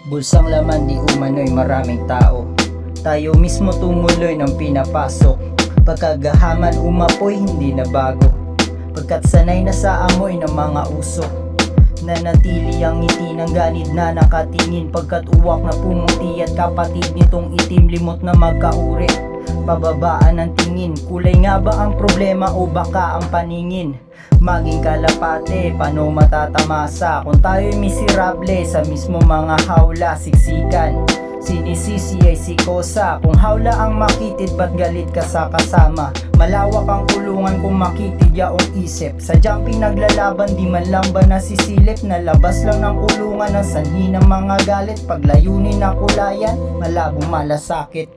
Bulsang laman di umano'y maraming tao. Tayo mismo tumuloy ng pinapasok. Pagkagahaman umapoy hindi na bago. Pagkat sanay na sa amoy ng mga usok. Nanatili ang ngiti ng ganid na nakatingin. Pagkat uwak na pumuti at kapatid nitong itim limot na magkauri. Pababaan ng tingin, kulay nga ba ang problema o baka ang paningin? Maging kalapate, paano matatamasa kung tayo'y miserable sa mismo mga hawla siksikan? Sinisisi ay sikosa, kung hawla ang makitid ba't galit ka sa kasama? Malawak ang kulungan kung makitid yaong isip. Sadyang pinaglalaban di man lang ba nasisilip? Nalabas lang ng kulungan ang sanhi ng mga galit. Paglayunin na kulayan, malabong malasakit.